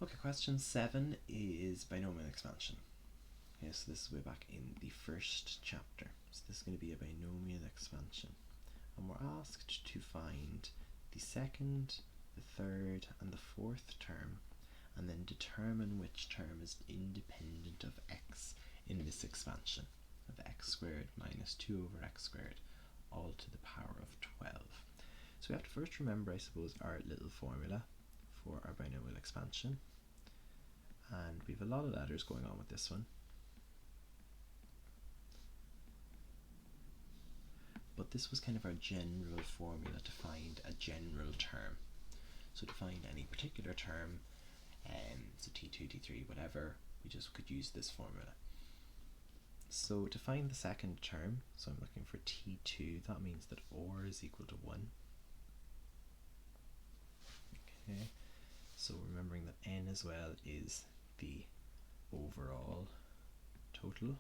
Okay, question 7 is binomial expansion. Okay, so this is way back in the first chapter. So this is going to be a binomial expansion. And we're asked to find the second, the third, and the fourth term, and then determine which term is independent of x in this expansion of x squared minus 2 over x squared all to the power of 12. So we have to first remember, I suppose, our little formula for our binomial expansion. And we have a lot of letters going on with this one. But this was kind of our general formula to find a general term. So to find any particular term, so t2, t3, whatever, we just could use this formula. So to find the second term, so I'm looking for t2, that means that OR is equal to 1. Okay, so remembering that n as well is the overall total.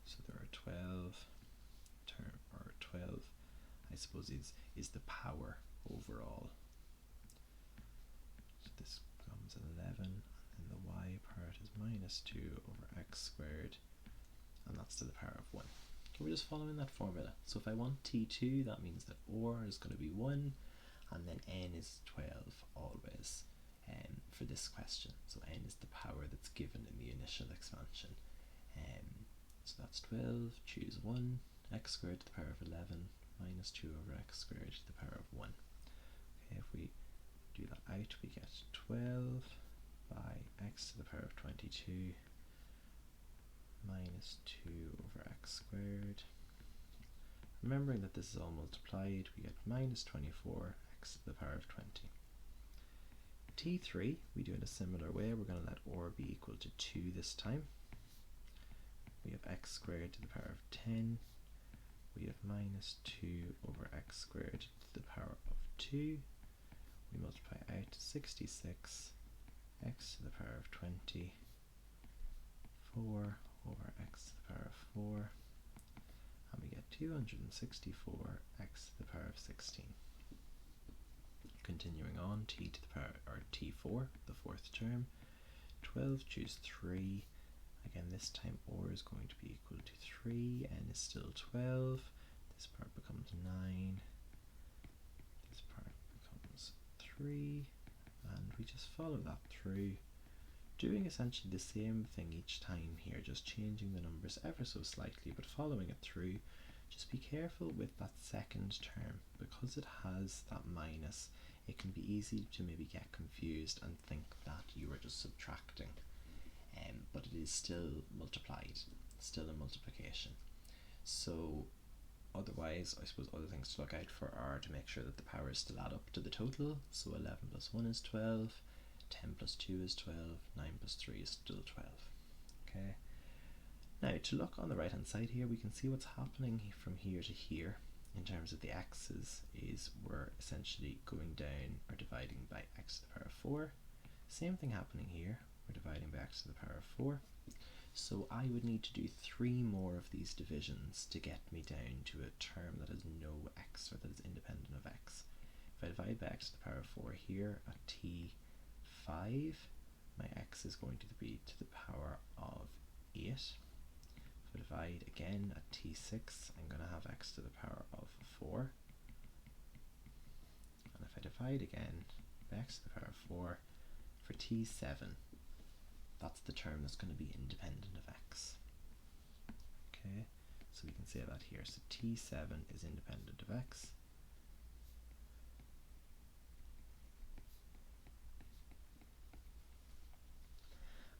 So there are 12 I suppose is the power overall. So this becomes 11, and the y part is minus 2 over x squared, and that's to the power of 1. Okay, we're just following that formula. So if I want t2, that means that OR is going to be 1, and then n is 12 always for this question. So n is the power that's given in the initial expansion. So that's 12, choose 1, x squared to the power of 11 minus 2 over x squared to the power of 1. Okay, if we do that out, we get 12 by x to the power of 22 minus 2 over x squared. Remembering that this is all multiplied, we get minus 24 x to the power of 20. t3, we do it a similar way. We're going to let OR be equal to 2 this time. We have x squared to the power of 10. We have minus 2 over x squared to the power of 2. We multiply out to 66 x to the power of 20, 4 over x to the power of 4, and we get 264 x to the power of 16. Continuing on, t to the power, or t4, the fourth term, 12, choose 3. Again, this time OR is going to be equal to 3, n is still 12, this part becomes 9, this part becomes 3, and we just follow that through, doing essentially the same thing each time here, just changing the numbers ever so slightly, but following it through. Just be careful with that second term, because it has that minus, it can be easy to maybe get confused and think that you are just subtracting. But it is still multiplied, still a multiplication. So otherwise, I suppose other things to look out for are to make sure that the powers still add up to the total. So 11 plus 1 is 12, 10 plus 2 is 12, 9 plus 3 is still 12. Okay. Now to look on the right hand side here, we can see what's happening from here to here in terms of the x's is we're essentially going down or dividing by x to the power of 4. Same thing happening here. We're dividing by x to the power of 4. So I would need to do 3 more of these divisions to get me down to a term that has no x, or that is independent of x. If I divide by x to the power of 4 here at t5, my x is going to be to the power of 8. If I divide again at t6, I'm going to have x to the power of 4. And if I divide again by x to the power of 4 for t7, that's the term that's going to be independent of x. Okay, so we can say that here. So t7 is independent of x.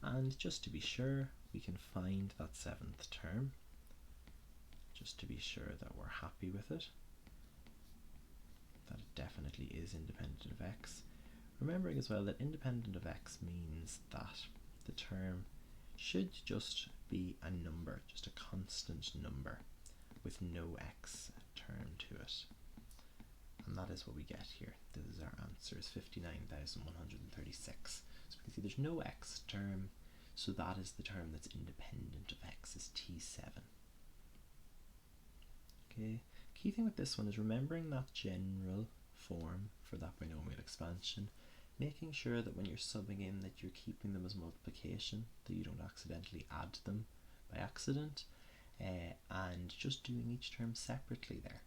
And just to be sure, we can find that 7th term, just to be sure that we're happy with it, that it definitely is independent of x. Remembering as well that independent of x means that the term should just be a number, just a constant number with no x term to it. And that is what we get here. This is our answer, is 59,136. So we can see there's no x term, so that is the term that's independent of x, is t7. Okay, key thing with this one is remembering that general form for that binomial expansion Making sure that when you're subbing in that you're keeping them as multiplication, that you don't accidentally add them by accident, and just doing each term separately there.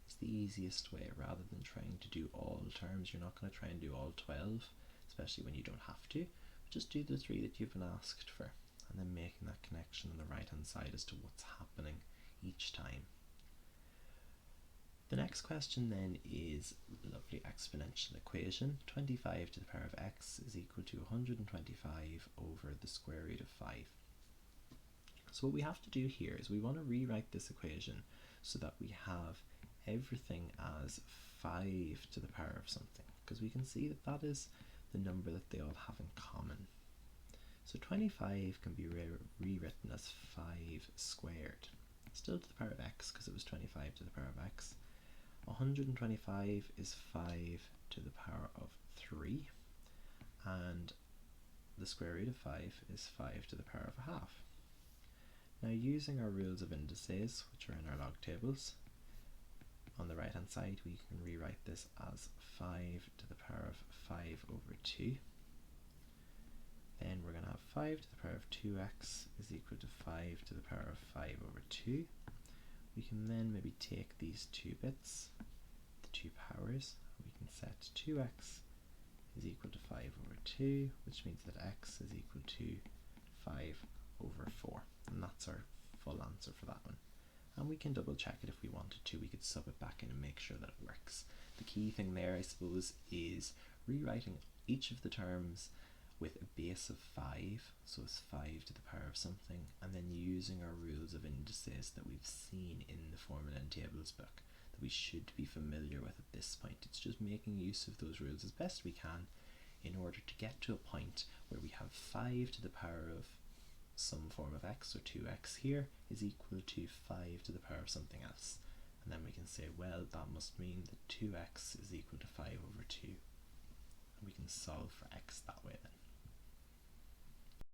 It's the easiest way rather than trying to do all terms. You're not going to try and do all 12, especially when you don't have to. Just do the 3 that you've been asked for, and then making that connection on the right hand side as to what's happening each time. The next question then is a lovely exponential equation. 25 to the power of x is equal to 125 over the square root of 5. So what we have to do here is we want to rewrite this equation so that we have everything as 5 to the power of something, because we can see that that is the number that they all have in common. So 25 can be rewritten as 5 squared, still to the power of x because it was 25 to the power of x. 125 is 5 to the power of 3, and the square root of 5 is 5 to the power of a half. Now, using our rules of indices, which are in our log tables, on the right hand side we can rewrite this as 5 to the power of 5 over 2. Then we're going to have 5 to the power of 2x is equal to 5 to the power of 5 over 2. We can then maybe take these two bits, the two powers, and we can set 2x is equal to 5 over 2, which means that x is equal to 5 over 4. And that's our full answer for that one. And we can double check it if we wanted to. We could sub it back in and make sure that it works. The key thing there, I suppose, is rewriting each of the terms with a base of 5, so it's 5 to the power of something, and then using our rules of indices that we've seen in the Formula and Tables book that we should be familiar with at this point. It's just making use of those rules as best we can in order to get to a point where we have 5 to the power of some form of x, so 2x here, is equal to 5 to the power of something else. And then we can say, well, that must mean that 2x is equal to 5